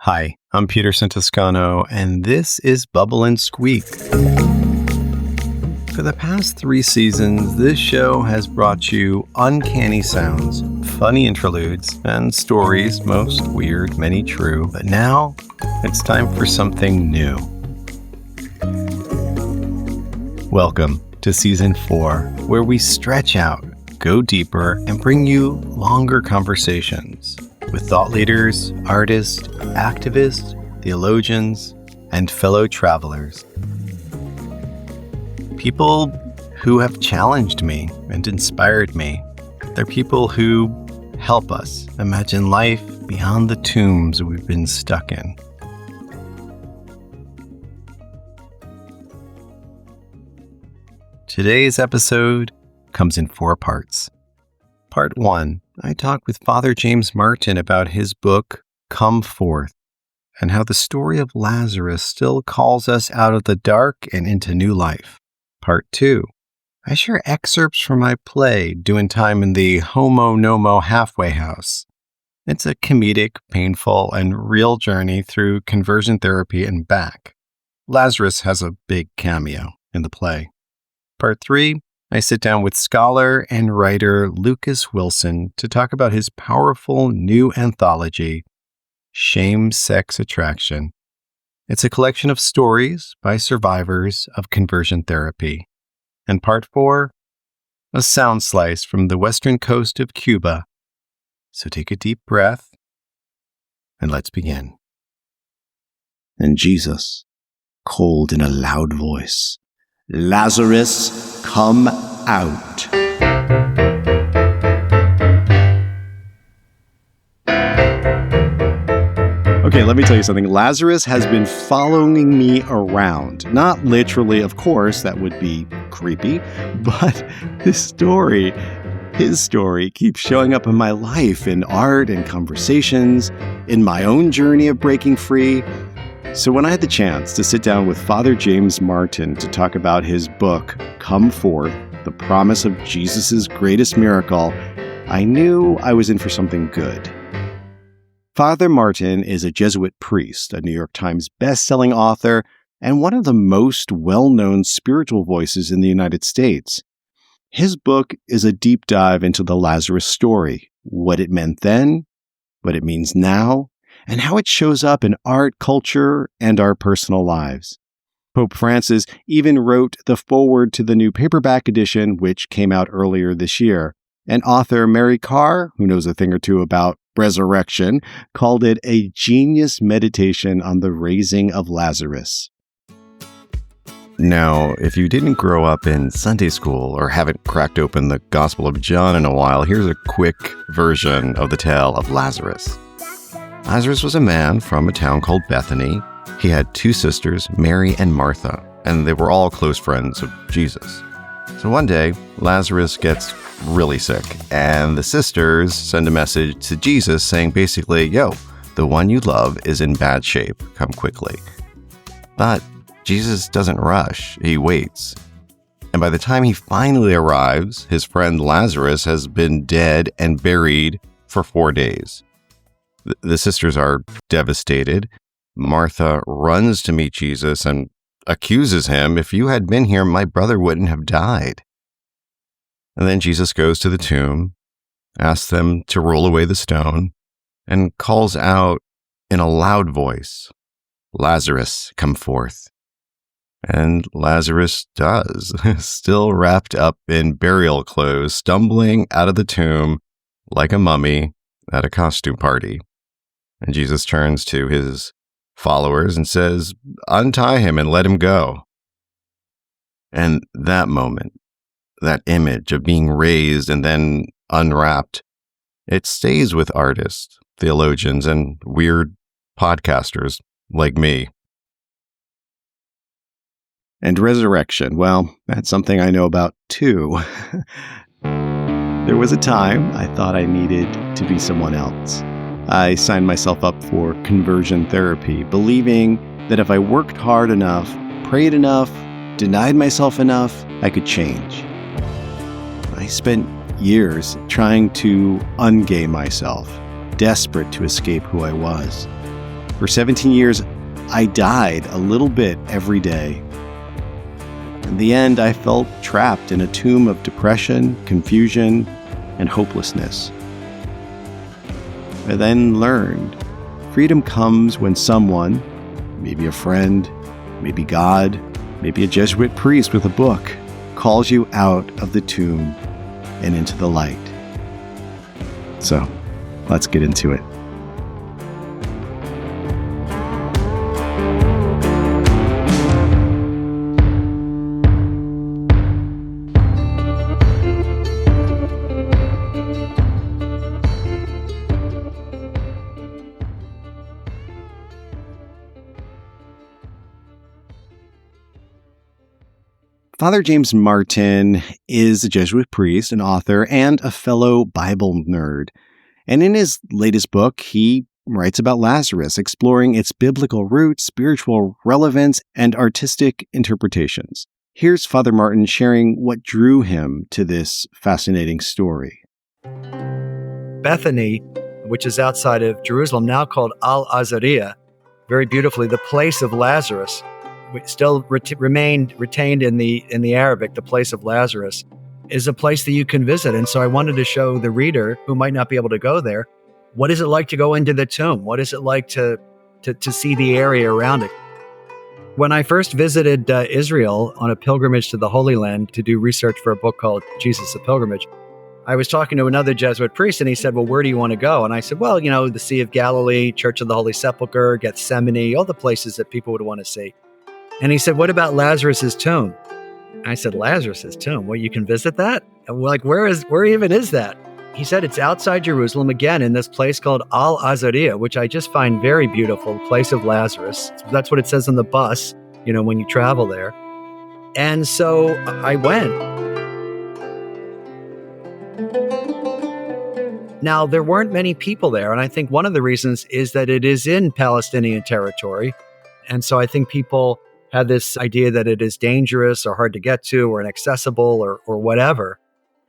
Hi, I'm Peterson Toscano, and this is Bubble and Squeak. For the past 3 seasons, this show has brought you uncanny sounds, funny interludes, and stories, most weird, many true. But now, it's time for something new. Welcome to Season 4, where we stretch out, go deeper, and bring you longer conversations with thought leaders, artists, activists, theologians, and fellow travelers. People who have challenged me and inspired me. They're people who help us imagine life beyond the tombs we've been stuck in. Today's episode comes in 4 parts. Part 1, I talk with Father James Martin about his book, Come Forth, and how the story of Lazarus still calls us out of the dark and into new life. Part 2, I share excerpts from my play, Doin Time in the Homo halfway house. It's a comedic, painful, and real journey through conversion therapy and back. Lazarus has a big cameo in the play. Part 3, I sit down with scholar and writer Lucas Wilson to talk about his powerful new anthology, Shame, Sex, Attraction. It's a collection of stories by survivors of conversion therapy. And Part 4, a sound slice from the western coast of Cuba. So take a deep breath, and let's begin. And Jesus called in a loud voice, "Lazarus, come out." Okay, let me tell you something. Lazarus has been following me around. Not literally, of course, that would be creepy, but his story keeps showing up in my life, in art and conversations, in my own journey of breaking free. So when I had the chance to sit down with Father James Martin to talk about his book, Come Forth, the promise of Jesus' greatest miracle, I knew I was in for something good. Father Martin is a Jesuit priest, a New York Times best-selling author, and one of the most well-known spiritual voices in the United States. His book is a deep dive into the Lazarus story, what it meant then, what it means now, and how it shows up in art, culture, and our personal lives. Pope Francis even wrote the foreword to the new paperback edition, which came out earlier this year. And author Mary Carr, who knows a thing or two about resurrection, called it a genius meditation on the raising of Lazarus. Now, if you didn't grow up in Sunday school or haven't cracked open the Gospel of John in a while, here's a quick version of the tale of Lazarus. Lazarus was a man from a town called Bethany. He had 2 sisters, Mary and Martha, and they were all close friends of Jesus. So one day, Lazarus gets really sick, and the sisters send a message to Jesus saying basically, "Yo, the one you love is in bad shape. Come quickly." But Jesus doesn't rush. He waits. And by the time he finally arrives, his friend Lazarus has been dead and buried for 4 days. The sisters are devastated. Martha runs to meet Jesus and accuses him, "If you had been here, my brother wouldn't have died." And then Jesus goes to the tomb, asks them to roll away the stone, and calls out in a loud voice, "Lazarus, come forth." And Lazarus does, still wrapped up in burial clothes, stumbling out of the tomb like a mummy at a costume party. And Jesus turns to his followers and says, "Untie him and let him go." And that moment, that image of being raised and then unwrapped, it stays with artists, theologians, and weird podcasters like me. And resurrection, well, that's something I know about too. There was a time I thought I needed to be someone else. I signed myself up for conversion therapy, believing that if I worked hard enough, prayed enough, denied myself enough, I could change. I spent years trying to ungay myself, desperate to escape who I was. For 17 years, I died a little bit every day. In the end, I felt trapped in a tomb of depression, confusion, and hopelessness. I then learned freedom comes when someone, maybe a friend, maybe God, maybe a Jesuit priest with a book, calls you out of the tomb and into the light. So, let's get into it. Father James Martin is a Jesuit priest, an author, and a fellow Bible nerd. And in his latest book, he writes about Lazarus, exploring its biblical roots, spiritual relevance, and artistic interpretations. Here's Father Martin sharing what drew him to this fascinating story. Bethany, which is outside of Jerusalem, now called Al-Azariah, very beautifully, the place of Lazarus, still retained in the Arabic, the place of Lazarus, is a place that you can visit. And so I wanted to show the reader who might not be able to go there, what is it like to go into the tomb? What is it like to see the area around it? When I first visited Israel on a pilgrimage to the Holy Land to do research for a book called Jesus the Pilgrimage, I was talking to another Jesuit priest, and he said, well, where do you want to go? And I said, well, the Sea of Galilee, Church of the Holy Sepulchre, Gethsemane, all the places that people would want to see. And he said, what about Lazarus's tomb? I said, Lazarus's tomb? Well, you can visit that? And we're like, where even is that? He said, it's outside Jerusalem, again, in this place called Al-Azariah, which I just find very beautiful, place of Lazarus. That's what it says on the bus, when you travel there. And so I went. Now, there weren't many people there, and I think one of the reasons is that it is in Palestinian territory. And so I think people had this idea that it is dangerous or hard to get to or inaccessible or whatever.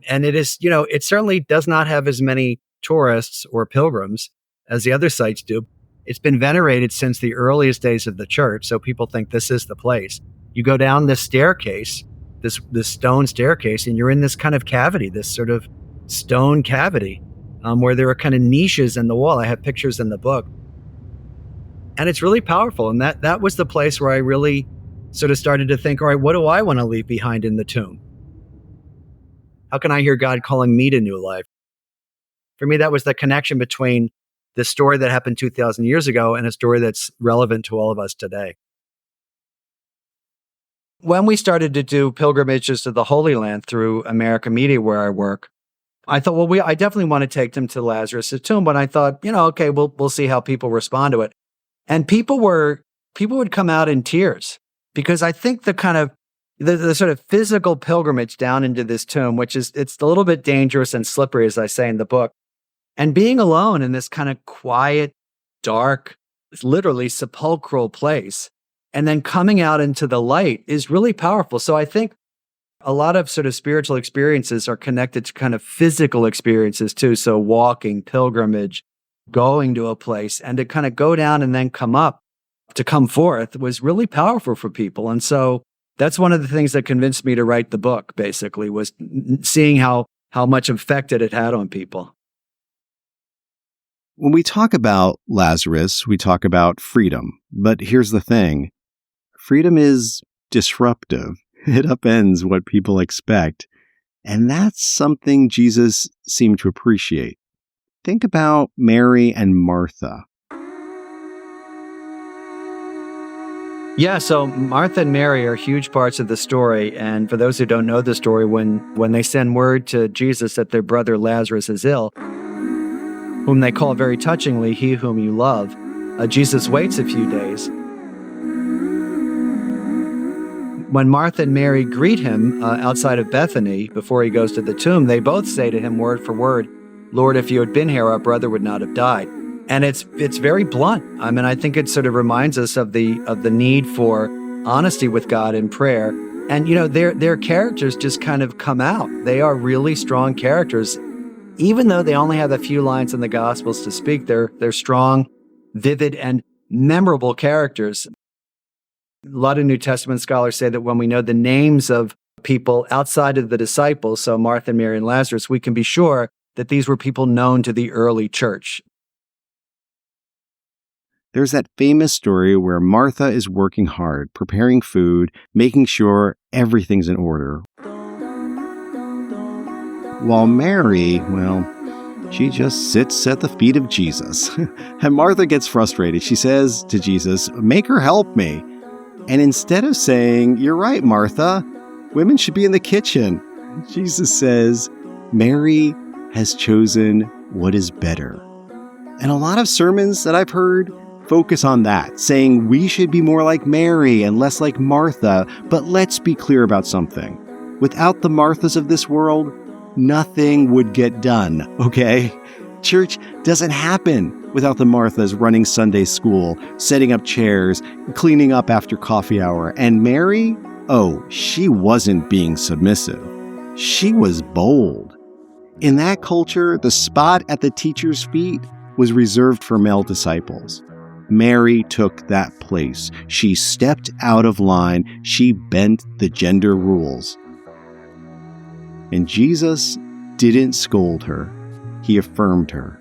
And it is, it certainly does not have as many tourists or pilgrims as the other sites do. It's been venerated since the earliest days of the church, so people think this is the place. You go down this staircase, this stone staircase, and you're in this kind of cavity, this sort of stone cavity, where there are kind of niches in the wall. I have pictures in the book. And it's really powerful. And that was the place where I really sort of started to think, all right, what do I want to leave behind in the tomb? How can I hear God calling me to new life? For me, that was the connection between the story that happened 2,000 years ago and a story that's relevant to all of us today. When we started to do pilgrimages to the Holy Land through America Media, where I work, I thought, well, I definitely want to take them to Lazarus' tomb. But I thought, okay, we'll see how people respond to it. And people would come out in tears, because I think the kind of the sort of physical pilgrimage down into this tomb, it's a little bit dangerous and slippery, as I say in the book, and being alone in this kind of quiet, dark, literally sepulchral place, and then coming out into the light is really powerful. So I think a lot of sort of spiritual experiences are connected to kind of physical experiences too. So walking, pilgrimage, going to a place, and to kind of go down and then come up, to come forth, was really powerful for people. And so that's one of the things that convinced me to write the book, basically, was seeing how much effect it had on people. When we talk about Lazarus, we talk about freedom. But here's the thing. Freedom is disruptive. It upends what people expect. And that's something Jesus seemed to appreciate. Think about Mary and Martha. Yeah, so Martha and Mary are huge parts of the story. And for those who don't know the story, when they send word to Jesus that their brother Lazarus is ill, whom they call very touchingly, he whom you love, Jesus waits a few days. When Martha and Mary greet him outside of Bethany before he goes to the tomb, they both say to him word for word, Lord, if you had been here, our brother would not have died. And it's very blunt. I mean, I think it sort of reminds us of the need for honesty with God in prayer. And, their characters just kind of come out. They are really strong characters. Even though they only have a few lines in the Gospels to speak, they're strong, vivid, and memorable characters. A lot of New Testament scholars say that when we know the names of people outside of the disciples, so Martha, Mary, and Lazarus, we can be sure that these were people known to the early church. There's that famous story where Martha is working hard, preparing food, making sure everything's in order. While Mary, well, she just sits at the feet of Jesus. And Martha gets frustrated. She says to Jesus, "Make her help me." And instead of saying, "You're right, Martha, women should be in the kitchen," Jesus says, "Mary has chosen what is better." And a lot of sermons that I've heard focus on that, saying we should be more like Mary and less like Martha. But let's be clear about something. Without the Marthas of this world, nothing would get done, okay? Church doesn't happen without the Marthas running Sunday school, setting up chairs, cleaning up after coffee hour. And Mary, oh, she wasn't being submissive. She was bold. In that culture, the spot at the teacher's feet was reserved for male disciples. Mary took that place. She stepped out of line. She bent the gender rules. And Jesus didn't scold her. He affirmed her.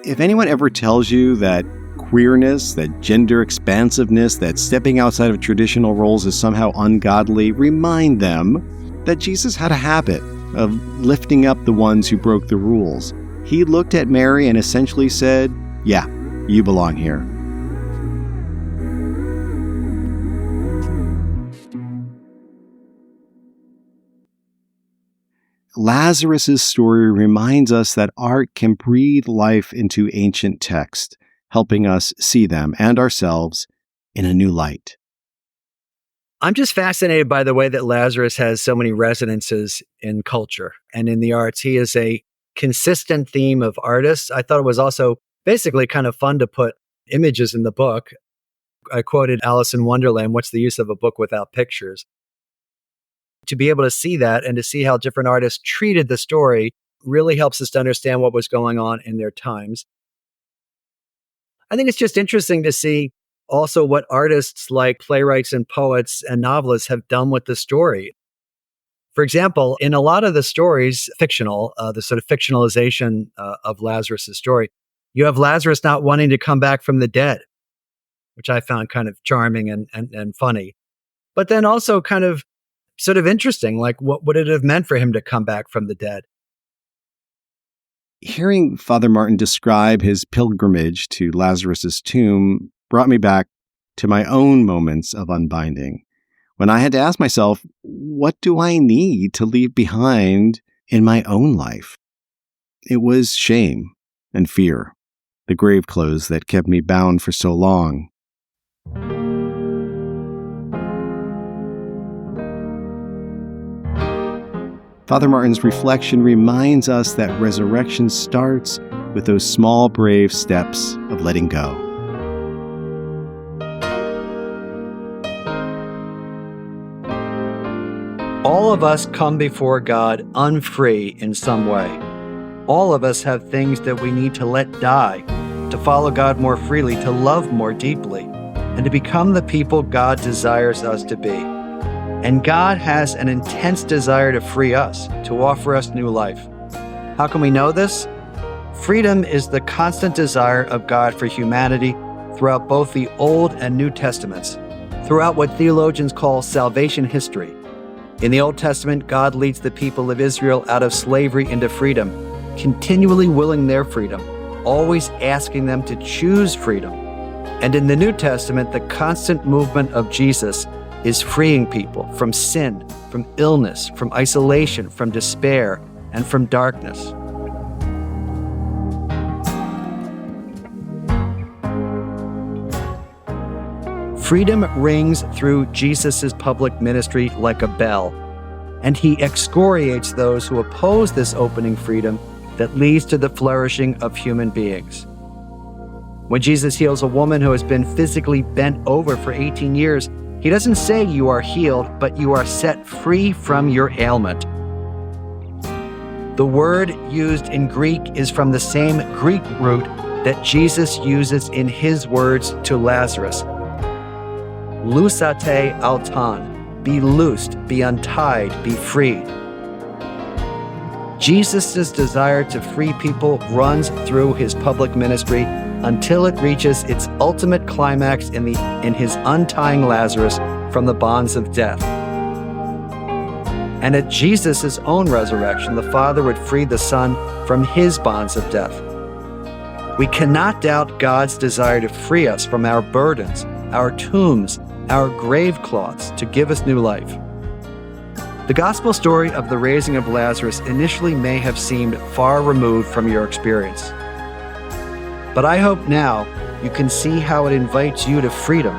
If anyone ever tells you that queerness, that gender expansiveness, that stepping outside of traditional roles is somehow ungodly, remind them that Jesus had a habit of lifting up the ones who broke the rules. He looked at Mary and essentially said, "Yeah, you belong here." Lazarus' story reminds us that art can breathe life into ancient text, helping us see them and ourselves in a new light. I'm just fascinated by the way that Lazarus has so many resonances in culture and in the arts. He is a consistent theme of artists. I thought it was also basically kind of fun to put images in the book. I quoted Alice in Wonderland, "What's the use of a book without pictures?" To be able to see that and to see how different artists treated the story really helps us to understand what was going on in their times. I think it's just interesting to see also what artists like playwrights and poets and novelists have done with the story. For example, in a lot of the stories, fictional, the sort of fictionalization of Lazarus' story, you have Lazarus not wanting to come back from the dead, which I found kind of charming and funny. But then also kind of sort of interesting, like what would it have meant for him to come back from the dead? Hearing Father Martin describe his pilgrimage to Lazarus' tomb brought me back to my own moments of unbinding, when I had to ask myself, what do I need to leave behind in my own life? It was shame and fear, the grave clothes that kept me bound for so long. Father Martin's reflection reminds us that resurrection starts with those small, brave steps of letting go. All of us come before God unfree in some way. All of us have things that we need to let die, to follow God more freely, to love more deeply, and to become the people God desires us to be. And God has an intense desire to free us, to offer us new life. How can we know this? Freedom is the constant desire of God for humanity throughout both the Old and New Testaments, throughout what theologians call salvation history. In the Old Testament, God leads the people of Israel out of slavery into freedom, continually willing their freedom, always asking them to choose freedom. And in the New Testament, the constant movement of Jesus is freeing people from sin, from illness, from isolation, from despair, and from darkness. Freedom rings through Jesus' public ministry like a bell, and he excoriates those who oppose this opening freedom that leads to the flourishing of human beings. When Jesus heals a woman who has been physically bent over for 18 years, he doesn't say you are healed, but you are set free from your ailment. The word used in Greek is from the same Greek root that Jesus uses in his words to Lazarus. Lousate altan, be loosed, be untied, be freed. Jesus' desire to free people runs through his public ministry until it reaches its ultimate climax in his untying Lazarus from the bonds of death. And at Jesus' own resurrection, the Father would free the Son from his bonds of death. We cannot doubt God's desire to free us from our burdens, our tombs, our grave cloths, to give us new life. The gospel story of the raising of Lazarus initially may have seemed far removed from your experience. But I hope now you can see how it invites you to freedom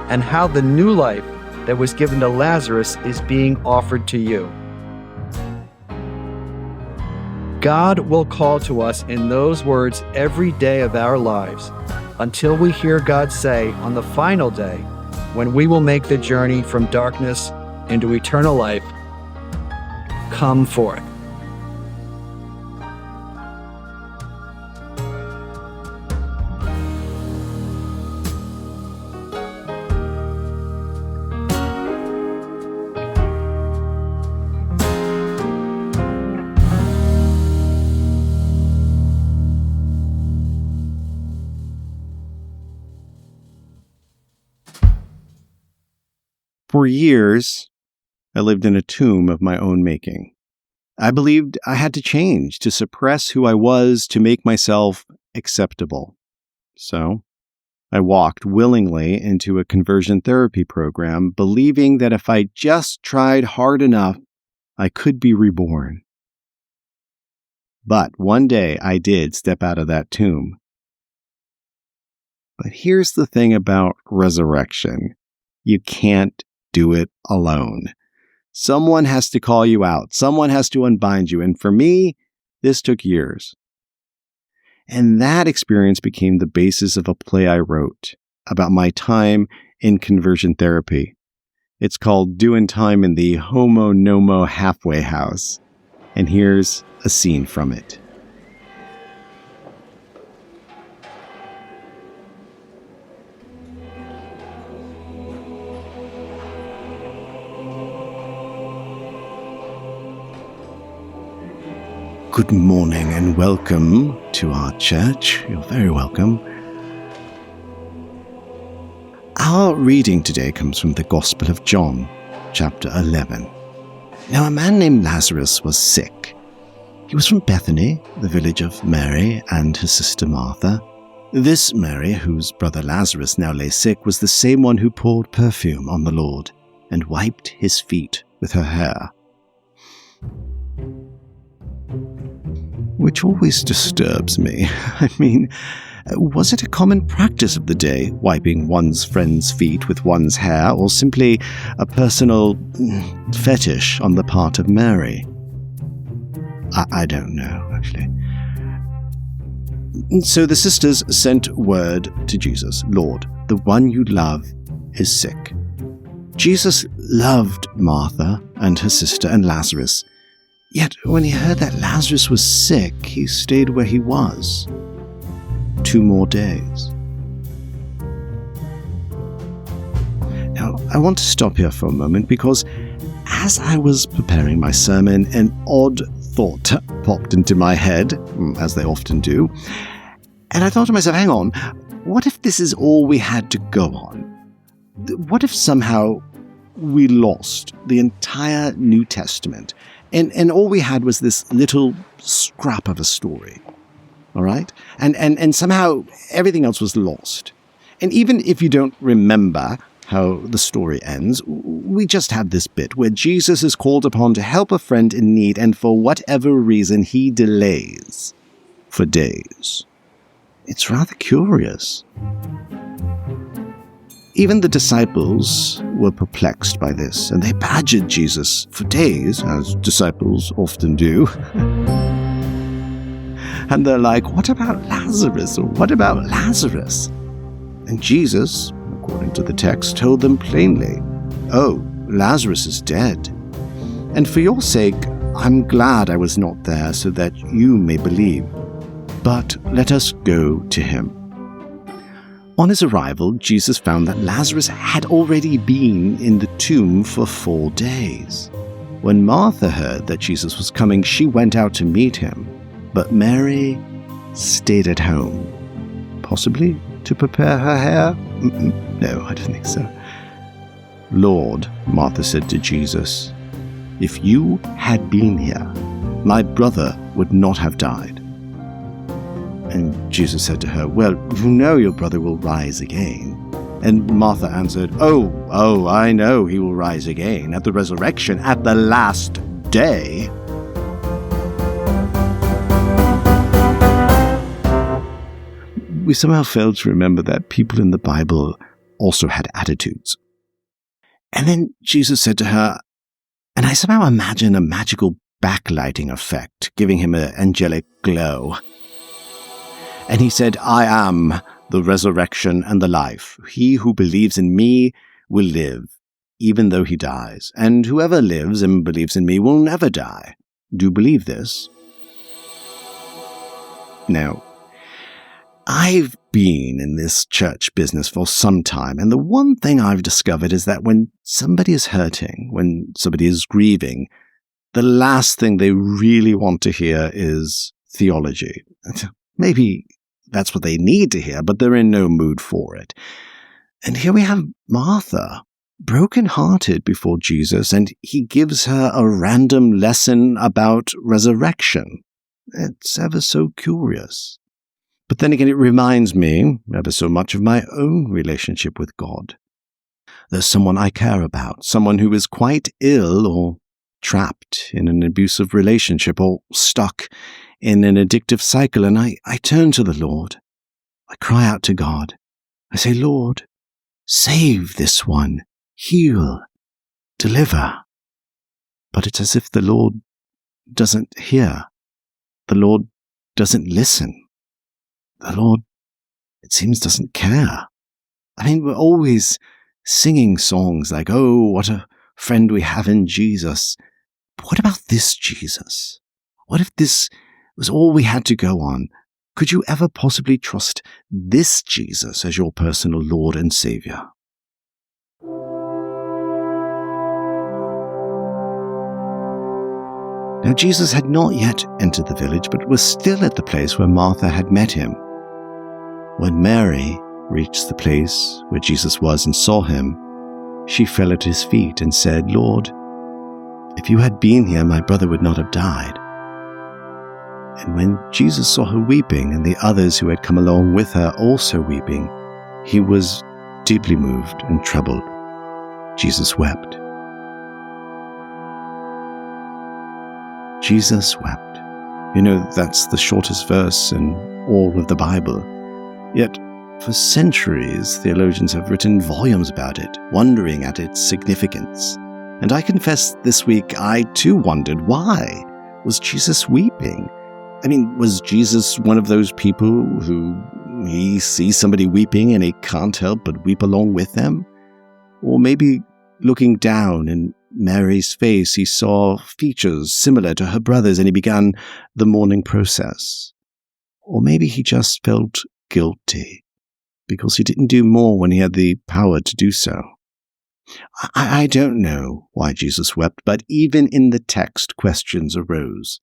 and how the new life that was given to Lazarus is being offered to you. God will call to us in those words every day of our lives until we hear God say on the final day, when we will make the journey from darkness into eternal life, come forth. For years, I lived in a tomb of my own making. I believed I had to change, to suppress who I was, to make myself acceptable. So, I walked willingly into a conversion therapy program, believing that if I just tried hard enough, I could be reborn. But one day I did step out of that tomb. But here's the thing about resurrection. You can't do it alone. Someone has to call you out. Someone has to unbind you. And for me, this took years. And that experience became the basis of a play I wrote about my time in conversion therapy. It's called Doin Time in the Homo Nomo Halfway House. And here's a scene from it. Good morning and welcome to our church. You're very welcome. Our reading today comes from the Gospel of John, chapter 11. Now, a man named Lazarus was sick. He was from Bethany, the village of Mary and her sister Martha. This Mary, whose brother Lazarus now lay sick, was the same one who poured perfume on the Lord and wiped his feet with her hair. Which always disturbs me. I mean, was it a common practice of the day, wiping one's friend's feet with one's hair, or simply a personal fetish on the part of Mary? I don't know, actually. So the sisters sent word to Jesus, Lord, the one you love is sick. Jesus loved Martha and her sister and Lazarus. Yet, when he heard that Lazarus was sick, he stayed where he was 2 more days. Now, I want to stop here for a moment because as I was preparing my sermon, an odd thought popped into my head, as they often do, and I thought to myself, hang on, what if this is all we had to go on? What if somehow we lost the entire New Testament? And all we had was this little scrap of a story, all right? And somehow everything else was lost. And even if you don't remember how the story ends, we just have this bit where Jesus is called upon to help a friend in need, and for whatever reason, he delays for days. It's rather curious. Even the disciples were perplexed by this, and they badgered Jesus for days, as disciples often do. And they're like, what about Lazarus? Or what about Lazarus? And Jesus, according to the text, told them plainly, oh, Lazarus is dead. And for your sake, I'm glad I was not there so that you may believe. But let us go to him." On his arrival, Jesus found that Lazarus had already been in the tomb for 4 days. When Martha heard that Jesus was coming, she went out to meet him, but Mary stayed at home, possibly to prepare her hair? No, I don't think so. "Lord," Martha said to Jesus, "if you had been here, my brother would not have died." And Jesus said to her, "Well, you know your brother will rise again." And Martha answered, Oh, I know he will rise again at the resurrection, at the last day." We somehow fail to remember that people in the Bible also had attitudes. And then Jesus said to her, and I somehow imagine a magical backlighting effect, giving him an angelic glow. And he said, "I am the resurrection and the life. He who believes in me will live, even though he dies. And whoever lives and believes in me will never die. Do you believe this?" Now, I've been in this church business for some time, and the one thing I've discovered is that when somebody is hurting, when somebody is grieving, the last thing they really want to hear is theology. Maybe that's what they need to hear, but they're in no mood for it. And here we have Martha, broken-hearted before Jesus, and he gives her a random lesson about resurrection. It's ever so curious. But then again, it reminds me ever so much of my own relationship with God. There's someone I care about, someone who is quite ill or trapped in an abusive relationship or stuck in an addictive cycle, and I turn to the Lord. I cry out to God. I say, "Lord, save this one, heal, deliver." But it's as if the Lord doesn't hear. The Lord doesn't listen. The Lord, it seems, doesn't care. I mean, we're always singing songs like, "Oh, what a friend we have in Jesus." But what about this Jesus? What if this was all we had to go on? Could you ever possibly trust this Jesus as your personal Lord and Savior? Now, Jesus had not yet entered the village, but was still at the place where Martha had met him. When Mary reached the place where Jesus was and saw him, she fell at his feet and said, "Lord, if you had been here, my brother would not have died." And when Jesus saw her weeping, and the others who had come along with her also weeping, he was deeply moved and troubled. Jesus wept. Jesus wept. You know, that's the shortest verse in all of the Bible. Yet, for centuries, theologians have written volumes about it, wondering at its significance. And I confess this week I too wondered, why was Jesus weeping? I mean, was Jesus one of those people who he sees somebody weeping and he can't help but weep along with them? Or maybe looking down in Mary's face, he saw features similar to her brother's and he began the mourning process. Or maybe he just felt guilty because he didn't do more when he had the power to do so. I don't know why Jesus wept, but even in the text, questions arose.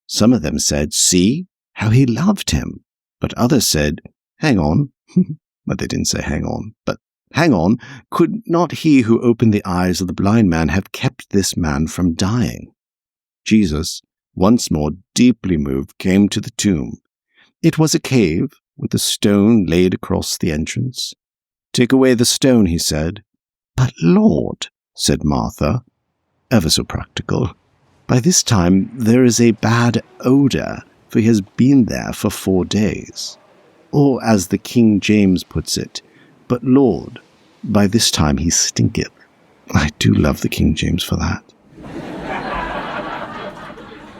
Some of them said, "See how he loved him." But others said, "Hang on." But they didn't say hang on. But hang on, could not he who opened the eyes of the blind man have kept this man from dying? Jesus, once more deeply moved, came to the tomb. It was a cave with a stone laid across the entrance. "Take away the stone," he said. "But Lord," said Martha, ever so practical, "by this time there is a bad odor, for he has been there for 4 days." Or as the King James puts it, "But Lord, by this time he stinketh." I do love the King James for that.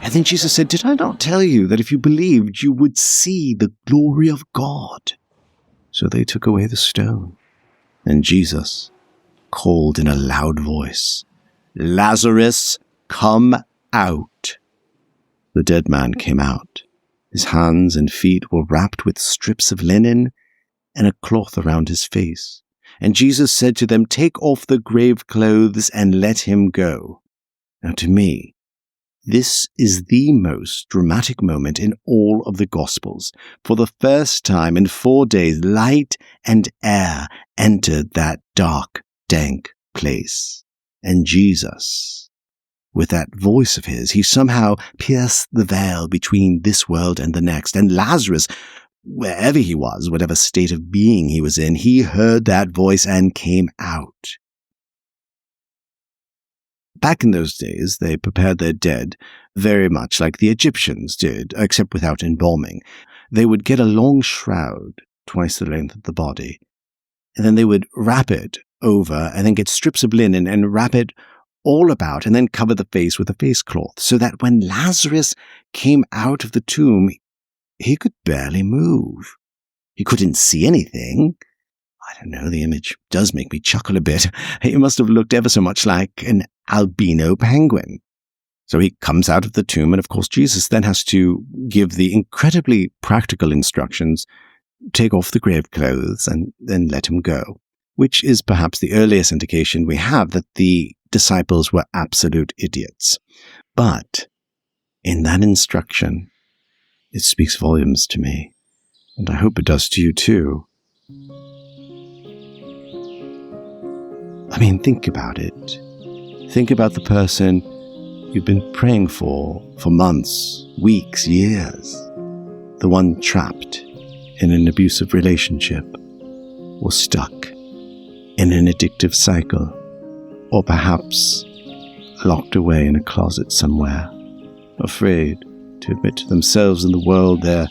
And then Jesus said, "Did I not tell you that if you believed, you would see the glory of God?" So they took away the stone. And Jesus called in a loud voice, "Lazarus, come out." The dead man came out. His hands and feet were wrapped with strips of linen and a cloth around his face. And Jesus said to them, "Take off the grave clothes and let him go." Now to me, this is the most dramatic moment in all of the Gospels. For the first time in 4 days, light and air entered that dark, dank place. And Jesus, with that voice of his, he somehow pierced the veil between this world and the next. And Lazarus, wherever he was, whatever state of being he was in, he heard that voice and came out. Back in those days, they prepared their dead very much like the Egyptians did, except without embalming. They would get a long shroud, twice the length of the body, and then they would wrap it over and then get strips of linen and wrap it all about and then cover the face with a face cloth so that when Lazarus came out of the tomb, he could barely move. He couldn't see anything. I don't know, the image does make me chuckle a bit. He must have looked ever so much like an albino penguin. So he comes out of the tomb, and of course Jesus then has to give the incredibly practical instructions, take off the grave clothes and then let him go, which is perhaps the earliest indication we have that the disciples were absolute idiots. But in that instruction, it speaks volumes to me, and I hope it does to you too. I mean, think about it. Think about the person you've been praying for months, weeks, years. The one trapped in an abusive relationship, or stuck in an addictive cycle, or perhaps locked away in a closet somewhere, afraid to admit to themselves and the world their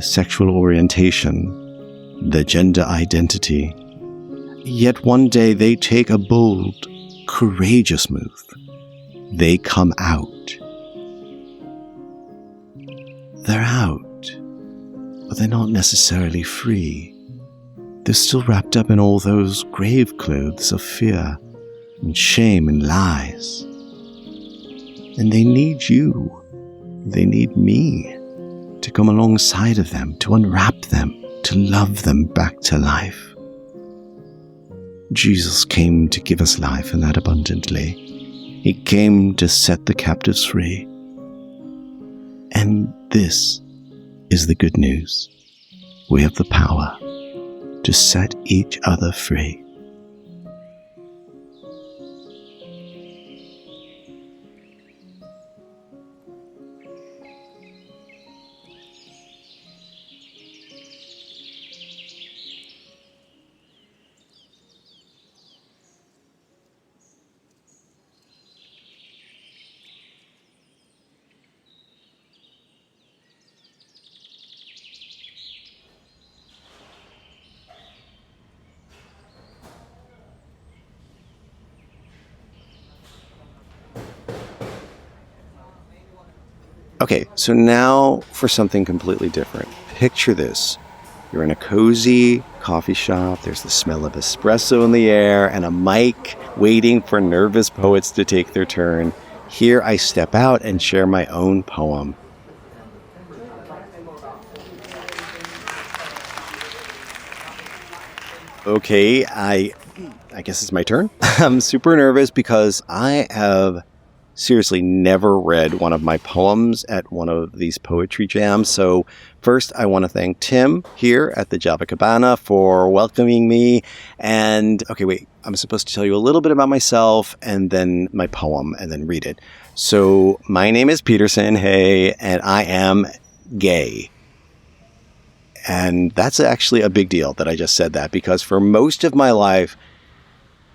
sexual orientation, their gender identity. Yet one day they take a bold, courageous move. They come out. They're out, but they're not necessarily free. They're still wrapped up in all those grave clothes of fear and shame and lies. And they need you. They need me to come alongside of them, to unwrap them, to love them back to life. Jesus came to give us life, and that abundantly. He came to set the captives free. And this is the good news. We have the power to set each other free. Okay, so now for something completely different. Picture this. You're in a cozy coffee shop. There's the smell of espresso in the air and a mic waiting for nervous poets to take their turn. Here I step out and share my own poem. Okay, I guess it's my turn. I'm super nervous because I have seriously never read one of my poems at one of these poetry jams. So first, I want to thank Tim here at the Java Cabana for welcoming me. And okay, wait, I'm supposed to tell you a little bit about myself and then my poem and then read it. So my name is Peterson, hey, and I am gay. And that's actually a big deal that I just said that, because for most of my life,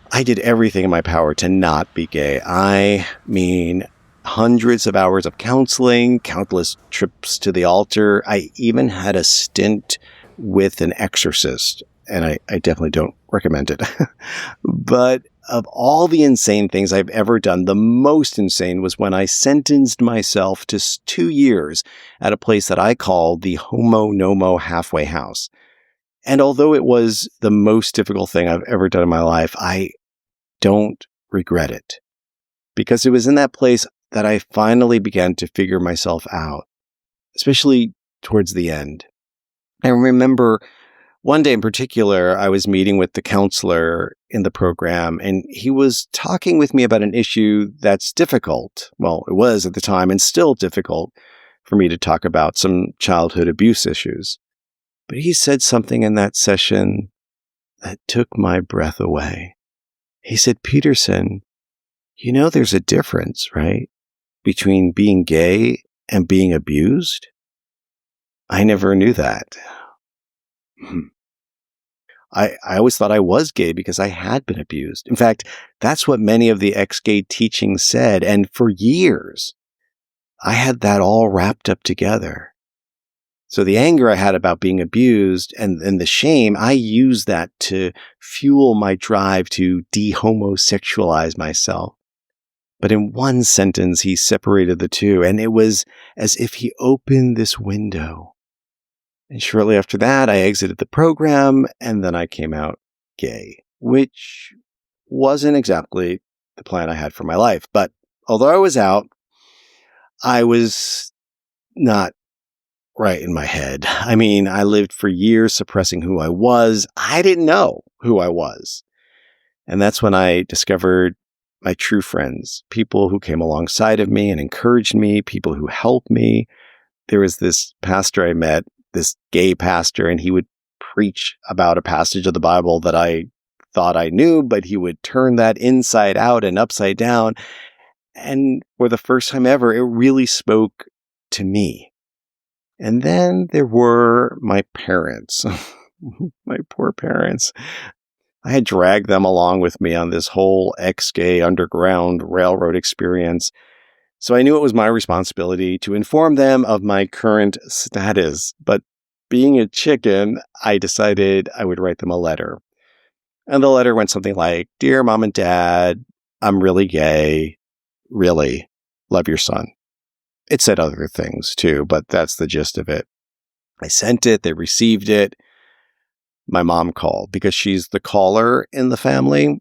I did everything in my power to not be gay. I mean, hundreds of hours of counseling, countless trips to the altar. I even had a stint with an exorcist, and I definitely don't recommend it. But of all the insane things I've ever done, the most insane was when I sentenced myself to 2 years at a place that I called the Homo halfway house. And although it was the most difficult thing I've ever done in my life, I don't regret it. Because it was in that place that I finally began to figure myself out, especially towards the end. I remember one day in particular, I was meeting with the counselor in the program, and he was talking with me about an issue that's difficult. Well, it was at the time and still difficult for me to talk about, some childhood abuse issues. But he said something in that session that took my breath away. He said, "Peterson, you know there's a difference, right, between being gay and being abused?" I never knew that. I always thought I was gay because I had been abused. In fact, that's what many of the ex-gay teachings said. And for years, I had that all wrapped up together. So the anger I had about being abused and the shame, I used that to fuel my drive to de-homosexualize myself. But in one sentence, he separated the two, and it was as if he opened this window. And shortly after that, I exited the program, and then I came out gay, which wasn't exactly the plan I had for my life. But although I was out, I was not right in my head. I mean, I lived for years suppressing who I was. I didn't know who I was. And that's when I discovered my true friends, people who came alongside of me and encouraged me, people who helped me. There was this pastor I met, this gay pastor, and he would preach about a passage of the Bible that I thought I knew, but he would turn that inside out and upside down. And for the first time ever, it really spoke to me. And then there were my parents, my poor parents. I had dragged them along with me on this whole ex-gay underground railroad experience. So I knew it was my responsibility to inform them of my current status. But being a chicken, I decided I would write them a letter. And the letter went something like, "Dear Mom and Dad, I'm really gay. Really, love your son." It said other things too, but that's the gist of it. I sent it. They received it. My mom called because she's the caller in the family.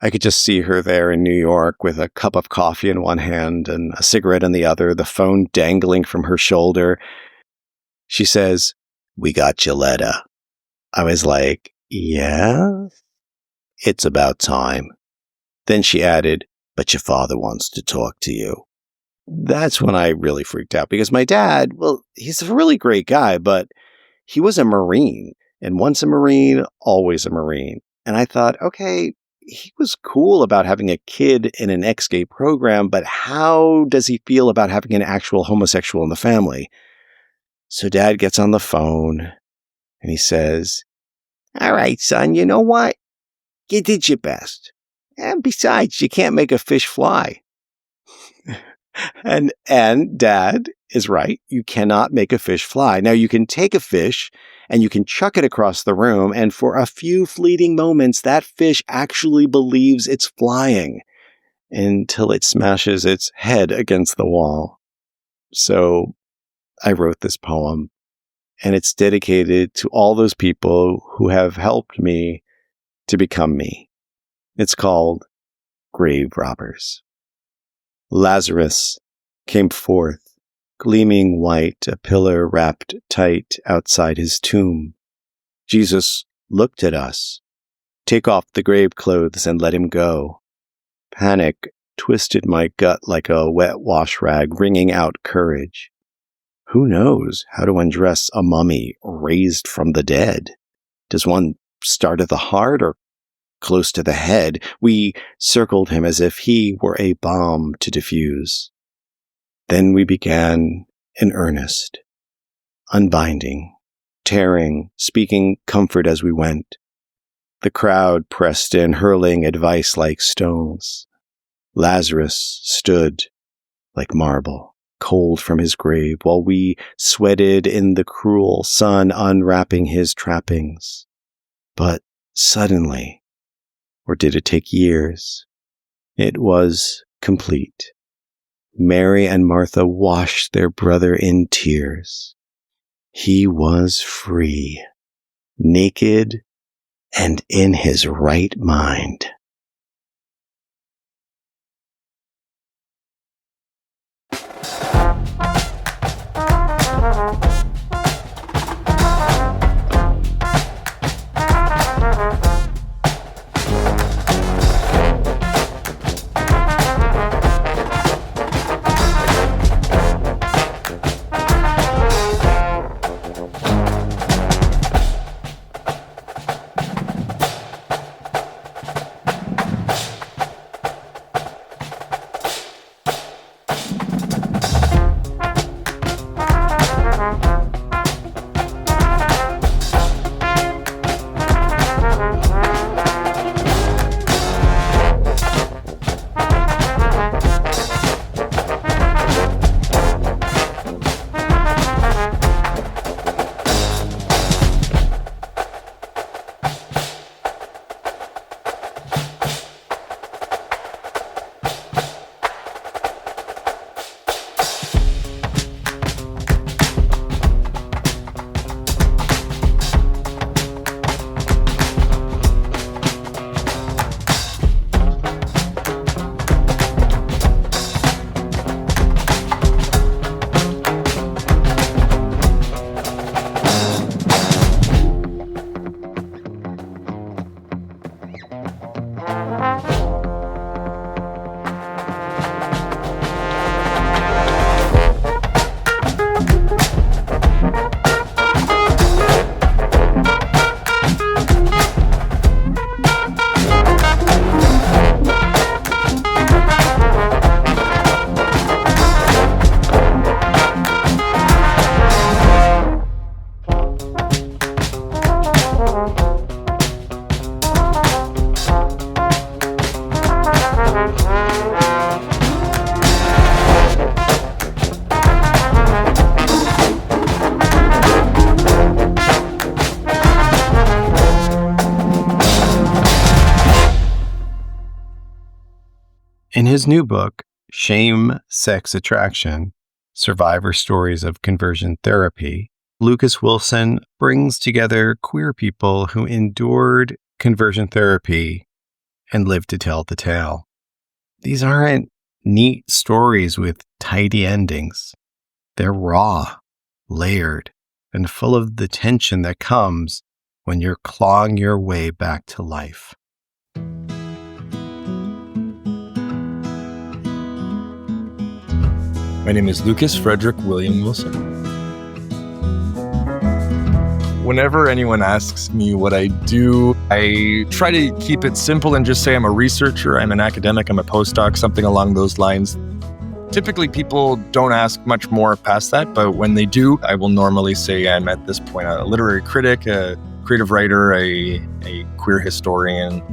I could just see her there in New York with a cup of coffee in one hand and a cigarette in the other, the phone dangling from her shoulder. She says, "We got your letter." I was like, "Yeah, it's about time." Then she added, "But your father wants to talk to you." That's when I really freaked out because my dad, well, he's a really great guy, but he was a Marine. And once a Marine, always a Marine. And I thought, okay, he was cool about having a kid in an ex-gay program, but how does he feel about having an actual homosexual in the family? So Dad gets on the phone and he says, "All right, son, you know what? You did your best. And besides, you can't make a fish fly." And Dad is right. You cannot make a fish fly. Now, you can take a fish and you can chuck it across the room, and for a few fleeting moments, that fish actually believes it's flying until it smashes its head against the wall. So I wrote this poem, and it's dedicated to all those people who have helped me to become me. It's called Grave Robbers. Lazarus came forth, gleaming white, a pillar wrapped tight outside his tomb. Jesus looked at us. "Take off the grave clothes and let him go." Panic twisted my gut like a wet wash rag, wringing out courage. Who knows how to undress a mummy raised from the dead? Does one start at the heart or close to the head? We circled him as if he were a bomb to defuse. Then we began in earnest, unbinding, tearing, speaking comfort as we went. The crowd pressed in, hurling advice like stones. Lazarus stood like marble, cold from his grave, while we sweated in the cruel sun, unwrapping his trappings. But suddenly, or did it take years? It was complete. Mary and Martha washed their brother in tears. He was free, naked, and in his right mind. In his new book, Shame, Sex, Attraction, Survivor Stories of Conversion Therapy, Lucas Wilson brings together queer people who endured conversion therapy and lived to tell the tale. These aren't neat stories with tidy endings. They're raw, layered, and full of the tension that comes when you're clawing your way back to life. My name is Lucas Frederick William Wilson. Whenever anyone asks me what I do, I try to keep it simple and just say I'm a researcher, I'm an academic, I'm a postdoc, something along those lines. Typically, people don't ask much more past that, but when they do, I will normally say I'm at this point a literary critic, a creative writer, a queer historian.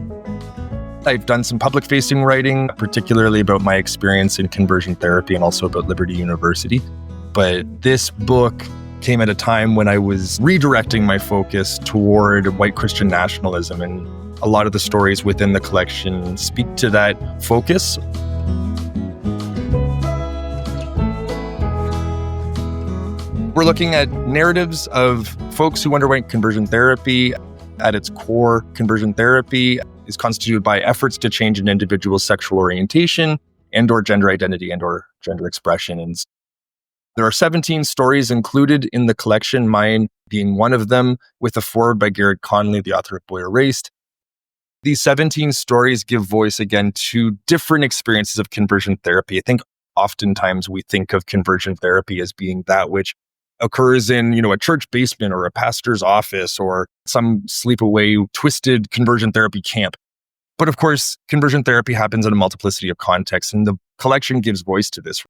I've done some public-facing writing, particularly about my experience in conversion therapy and also about Liberty University. But this book came at a time when I was redirecting my focus toward white Christian nationalism, and a lot of the stories within the collection speak to that focus. We're looking at narratives of folks who underwent conversion therapy. At its core, conversion therapy is constituted by efforts to change an individual's sexual orientation and or gender identity and or gender expression. And there are 17 stories included in the collection, mine being one of them, with a foreword by Garrett Conley, the author of Boy Erased. These 17 stories give voice again to different experiences of conversion therapy. I think oftentimes we think of conversion therapy as being that which occurs in, a church basement or a pastor's office or some sleepaway twisted conversion therapy camp. But of course, conversion therapy happens in a multiplicity of contexts, and the collection gives voice to this.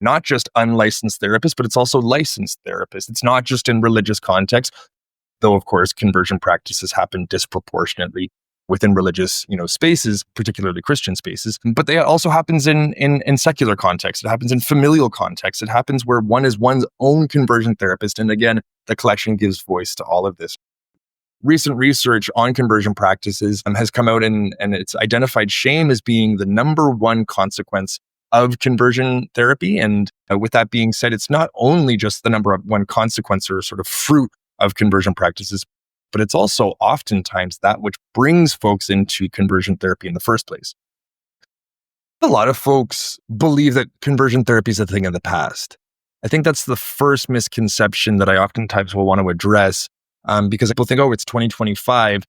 Not just unlicensed therapists, but it's also licensed therapists. It's not just in religious context, though of course conversion practices happen disproportionately within religious, spaces, particularly Christian spaces. But they also happens in secular context. It happens in familial context. It happens where one is one's own conversion therapist. And again, the collection gives voice to all of this. Recent research on conversion practices has come out and it's identified shame as being the number one consequence of conversion therapy. And with that being said, it's not only just the number one consequence or sort of fruit of conversion practices, but it's also oftentimes that which brings folks into conversion therapy in the first place. A lot of folks believe that conversion therapy is a thing of the past. I think that's the first misconception that I oftentimes will want to address because people think, it's 2025.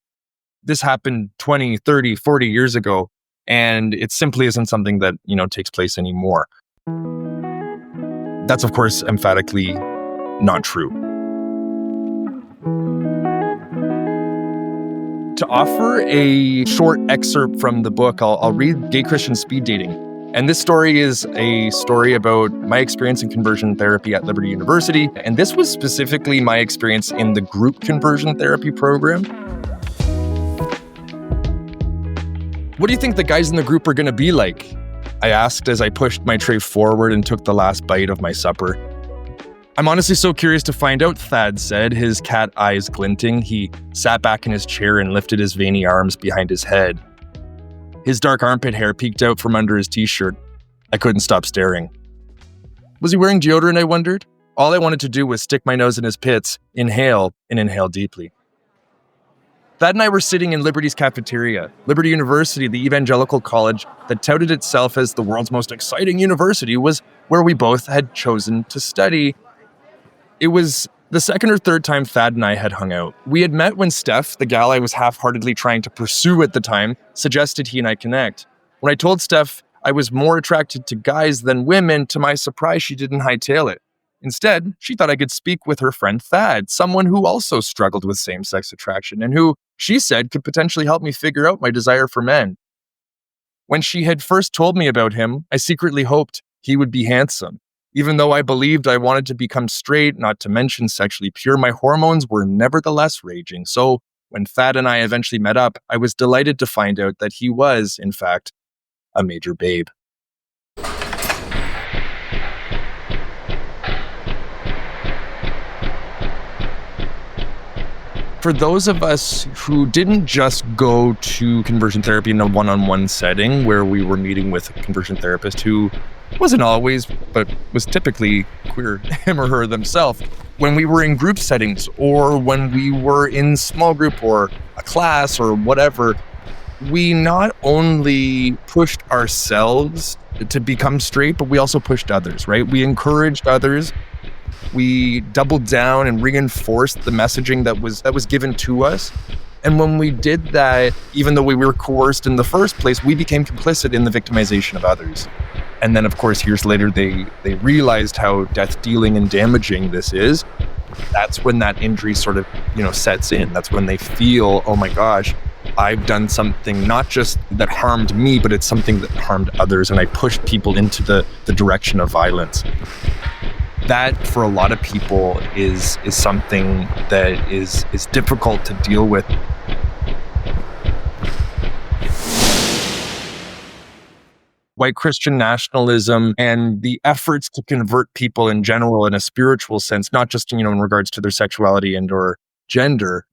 This happened 20, 30, 40 years ago, and it simply isn't something that, takes place anymore. That's, of course, emphatically not true. To offer a short excerpt from the book, I'll read Gay Christian Speed Dating. And this story is a story about my experience in conversion therapy at Liberty University. And this was specifically my experience in the group conversion therapy program. What do you think the guys in the group are going to be like? I asked as I pushed my tray forward and took the last bite of my supper. I'm honestly so curious to find out, Thad said, his cat eyes glinting. He sat back in his chair and lifted his veiny arms behind his head. His dark armpit hair peeked out from under his t-shirt. I couldn't stop staring. Was he wearing deodorant, I wondered? All I wanted to do was stick my nose in his pits, inhale, and inhale deeply. Thad and I were sitting in Liberty's cafeteria. Liberty University, the evangelical college that touted itself as the world's most exciting university, was where we both had chosen to study. It was the second or third time Thad and I had hung out. We had met when Steph, the gal I was half-heartedly trying to pursue at the time, suggested he and I connect. When I told Steph I was more attracted to guys than women, to my surprise, she didn't hightail it. Instead, she thought I could speak with her friend Thad, someone who also struggled with same-sex attraction and who, she said, could potentially help me figure out my desire for men. When she had first told me about him, I secretly hoped he would be handsome. Even though I believed I wanted to become straight, not to mention sexually pure, my hormones were nevertheless raging. So when Thad and I eventually met up, I was delighted to find out that he was, in fact, a major babe. For those of us who didn't just go to conversion therapy in a one-on-one setting where we were meeting with a conversion therapist who wasn't always, but was typically queer, him or her themselves, when we were in group settings or when we were in small group or a class or whatever, we not only pushed ourselves to become straight, but we also pushed others, right? We encouraged others. We doubled down and reinforced the messaging that was given to us. And when we did that, even though we were coerced in the first place, we became complicit in the victimization of others. And then, of course, years later, they realized how death-dealing and damaging this is. That's when that injury sort of, sets in. That's when they feel, oh my gosh, I've done something not just that harmed me, but it's something that harmed others. And I pushed people into the direction of violence. That, for a lot of people, is something that is difficult to deal with. White Christian nationalism and the efforts to convert people in general in a spiritual sense, not just, in regards to their sexuality and or gender.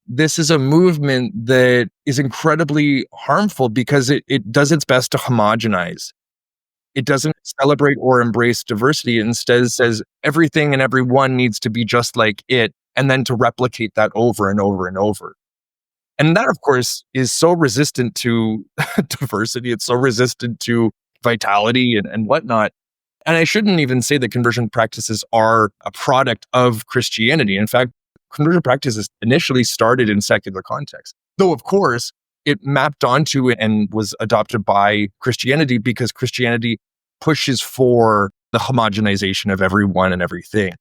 This is a movement that is incredibly harmful because it does its best to homogenize. It doesn't celebrate or embrace diversity. It instead says everything and everyone needs to be just like it, and then to replicate that over and over and over. And that, of course, is so resistant to diversity. It's so resistant to vitality and whatnot. And I shouldn't even say that conversion practices are a product of Christianity. In fact, conversion practices initially started in secular context. Though, of course, it mapped onto it and was adopted by Christianity because Christianity pushes for the homogenization of everyone and everything.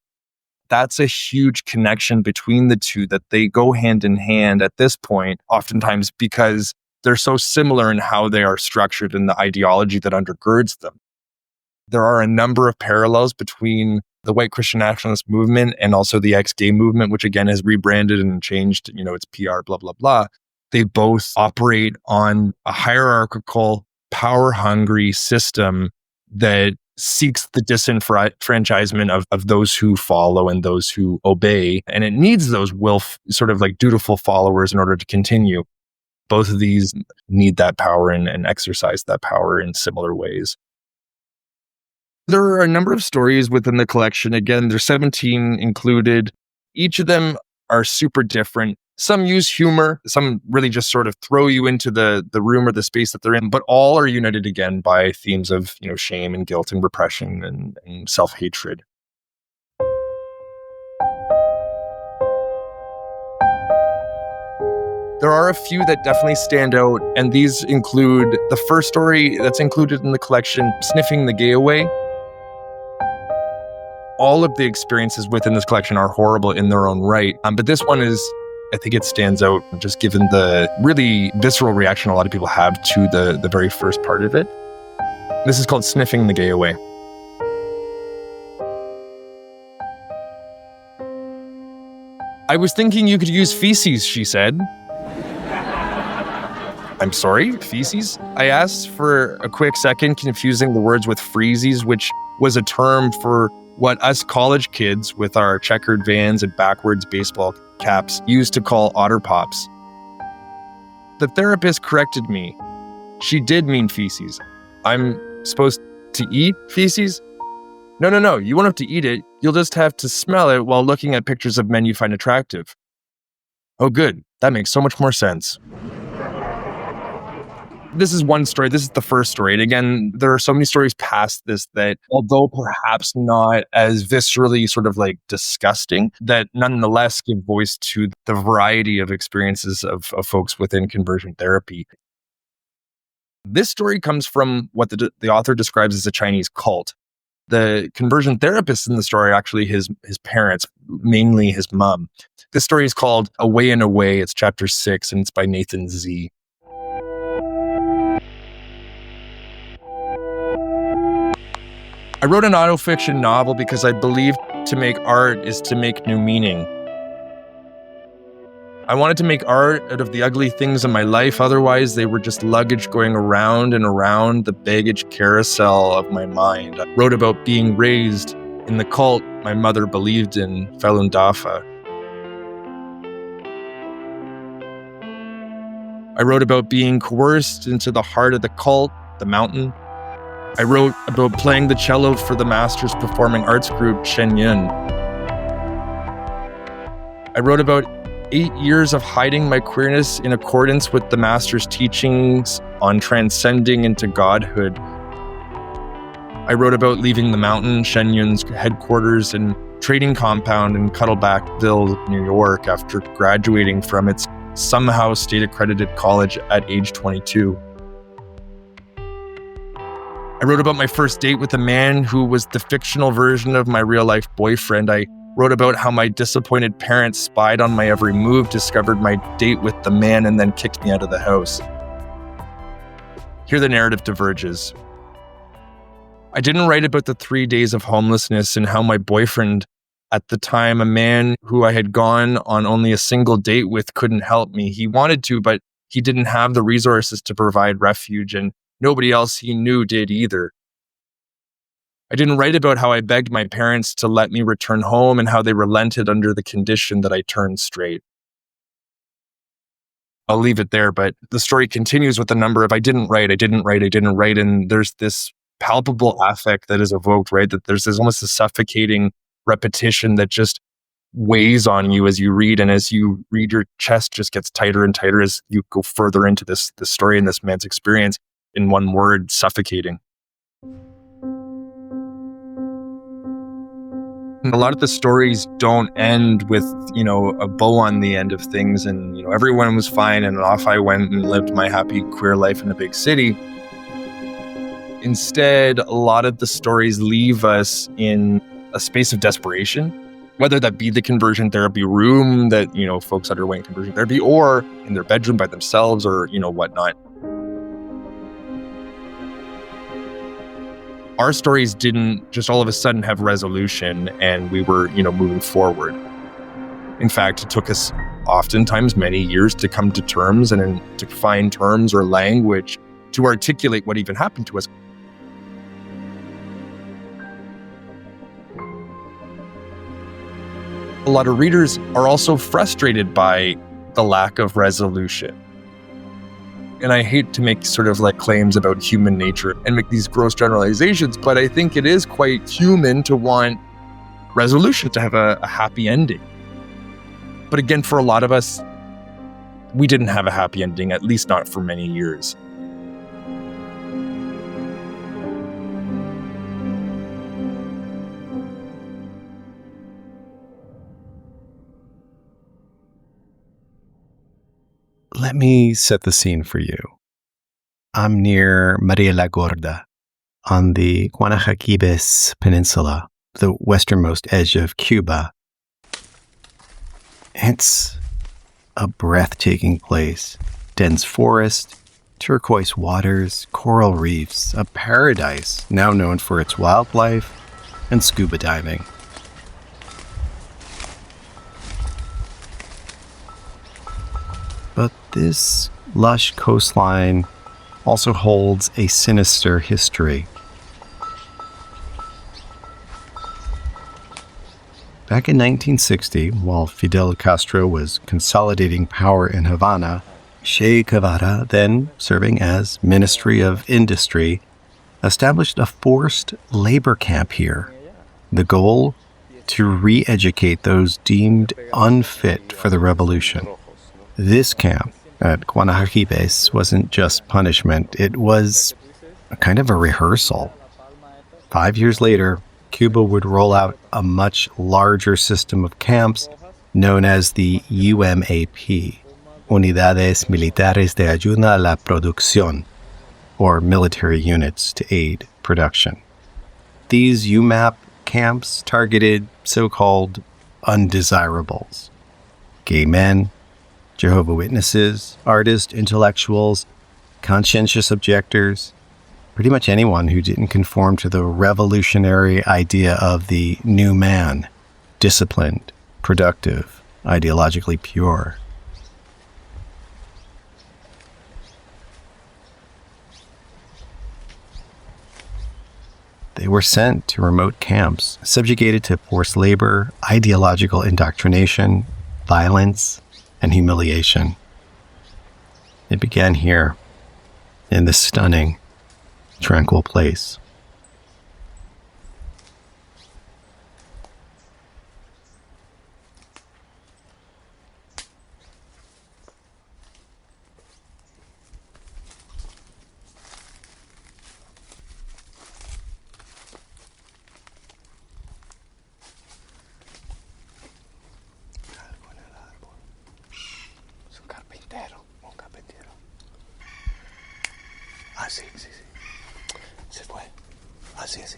That's a huge connection between the two, that they go hand in hand at this point, oftentimes because they're so similar in how they are structured and the ideology that undergirds them. There are a number of parallels between the white Christian nationalist movement and also the ex-gay movement, which again has rebranded and changed, its PR, blah, blah, blah. They both operate on a hierarchical, power-hungry system that seeks the disenfranchisement of those who follow and those who obey. And it needs those sort of like dutiful followers in order to continue. Both of these need that power and exercise that power in similar ways. There are a number of stories within the collection. Again, there's 17 included. Each of them are super different. Some use humor, some really just sort of throw you into the room or the space that they're in, but all are united again by themes of, shame and guilt and repression and self-hatred. There are a few that definitely stand out, and these include the first story that's included in the collection, Sniffing the Gay Away. All of the experiences within this collection are horrible in their own right, but this one is, I think it stands out just given the really visceral reaction a lot of people have to the very first part of it. This is called Sniffing the Gay Away. I was thinking you could use feces, she said. I'm sorry, feces? I asked for a quick second, confusing the words with freezies, which was a term for what us college kids with our checkered vans and backwards baseball caps used to call otter pops. The therapist corrected me. She did mean feces. I'm supposed to eat feces? No, you won't have to eat it. You'll just have to smell it while looking at pictures of men you find attractive. Oh, good. That makes so much more sense. This is one story. This is the first story. And again, there are so many stories past this that, although perhaps not as viscerally sort of like disgusting, that nonetheless give voice to the variety of experiences of folks within conversion therapy. This story comes from what the author describes as a Chinese cult. The conversion therapist in the story are actually his parents, mainly his mom. This story is called Away and Away. It's chapter 6, and it's by Nathan Z. I wrote an autofiction novel because I believed to make art is to make new meaning. I wanted to make art out of the ugly things in my life, otherwise they were just luggage going around and around the baggage carousel of my mind. I wrote about being raised in the cult my mother believed in, Falun Dafa. I wrote about being coerced into the heart of the cult, the mountain. I wrote about playing the cello for the Master's Performing Arts group, Shen Yun. I wrote about 8 years of hiding my queerness in accordance with the Master's teachings on transcending into godhood. I wrote about leaving the mountain, Shen Yun's headquarters and trading compound in Cuddlebackville, New York, after graduating from its somehow state-accredited college at age 22. I wrote about my first date with a man who was the fictional version of my real-life boyfriend. I wrote about how my disappointed parents spied on my every move, discovered my date with the man, and then kicked me out of the house. Here the narrative diverges. I didn't write about the 3 days of homelessness and how my boyfriend, at the time, a man who I had gone on only a single date with, couldn't help me. He wanted to, but he didn't have the resources to provide refuge, and nobody else he knew did either. I didn't write about how I begged my parents to let me return home and how they relented under the condition that I turned straight. I'll leave it there, but the story continues with the number of I didn't write, and there's this palpable affect that is evoked, right? That there's this almost a suffocating repetition that just weighs on you as you read, and as you read, your chest just gets tighter and tighter as you go further into this story and this man's experience. In one word, suffocating. And a lot of the stories don't end with, a bow on the end of things and, everyone was fine and off I went and lived my happy queer life in a big city. Instead, a lot of the stories leave us in a space of desperation, whether that be the conversion therapy room that, folks undergoing conversion therapy, or in their bedroom by themselves, or, whatnot. Our stories didn't just all of a sudden have resolution and we were, moving forward. In fact, it took us oftentimes many years to come to terms and to find terms or language to articulate what even happened to us. A lot of readers are also frustrated by the lack of resolution. And I hate to make sort of like claims about human nature and make these gross generalizations, but I think it is quite human to want resolution, to have a happy ending. But again, for a lot of us, we didn't have a happy ending, at least not for many years. Let me set the scene for you. I'm near Maria la Gorda on the Guanacaquibes Peninsula, the westernmost edge of Cuba. It's a breathtaking place. Dense forest, turquoise waters, coral reefs, a paradise now known for its wildlife and scuba diving. But this lush coastline also holds a sinister history. Back in 1960, while Fidel Castro was consolidating power in Havana, Che Guevara, then serving as Ministry of Industry, established a forced labor camp here. The goal? To re-educate those deemed unfit for the revolution. This camp at Guanacaquibes wasn't just punishment, it was a kind of a rehearsal. 5 years later, Cuba would roll out a much larger system of camps known as the UMAP, Unidades Militares de Ayuda a la Producción, or military units to aid production. These UMAP camps targeted so-called undesirables, gay men, Jehovah's Witnesses, artists, intellectuals, conscientious objectors, pretty much anyone who didn't conform to the revolutionary idea of the new man, disciplined, productive, ideologically pure. They were sent to remote camps, subjugated to forced labor, ideological indoctrination, violence, and humiliation. It began here, in this stunning, tranquil place. Sí, sí, sí. Se fue. Así, así.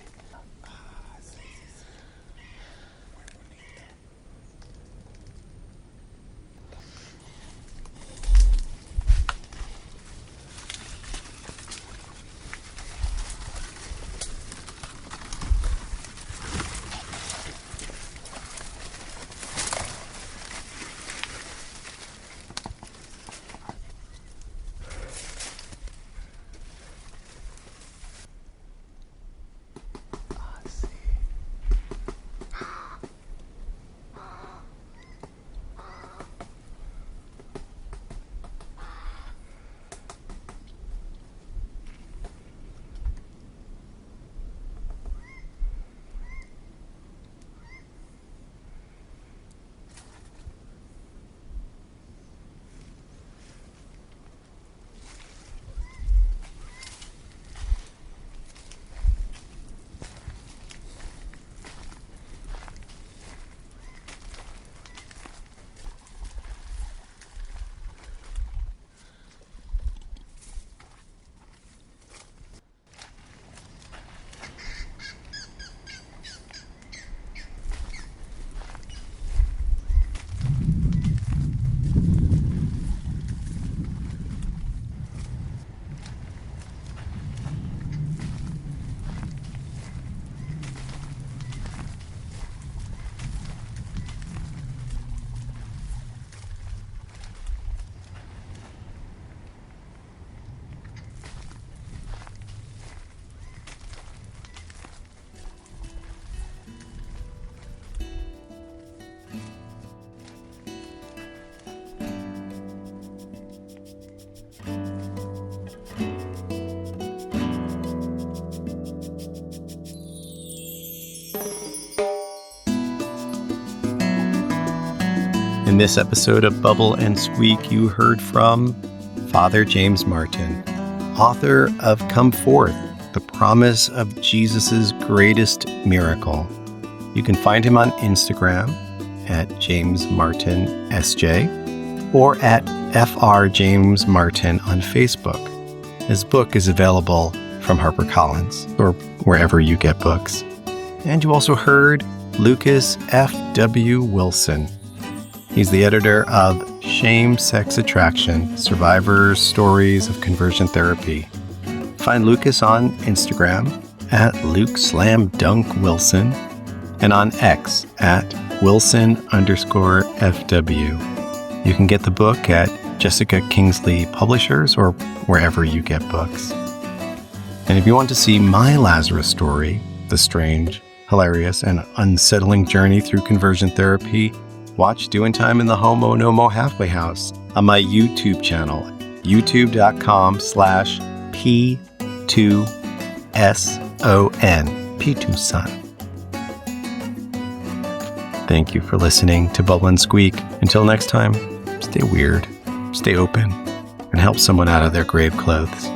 In this episode of Bubble and Squeak, you heard from Father James Martin, author of Come Forth, the promise of Jesus' greatest miracle. You can find him on Instagram at JamesMartinSJ or at FRJamesMartin on Facebook. His book is available from HarperCollins or wherever you get books. And you also heard Lucas F.W. Wilson. He's the editor of Shame, Sex, Attraction, Survivors' Stories of Conversion Therapy. Find Lucas on Instagram at LukeSlamDunkWilson and on X at Wilson_FW. You can get the book at Jessica Kingsley Publishers or wherever you get books. And if you want to see my Lazarus story, the strange, hilarious, and unsettling journey through conversion therapy, watch Doin Time in the Homo halfway house on my YouTube channel, youtube.com/P2SON, P2Son. Thank you for listening to Bubble and Squeak. Until next time, stay weird, stay open, and help someone out of their grave clothes.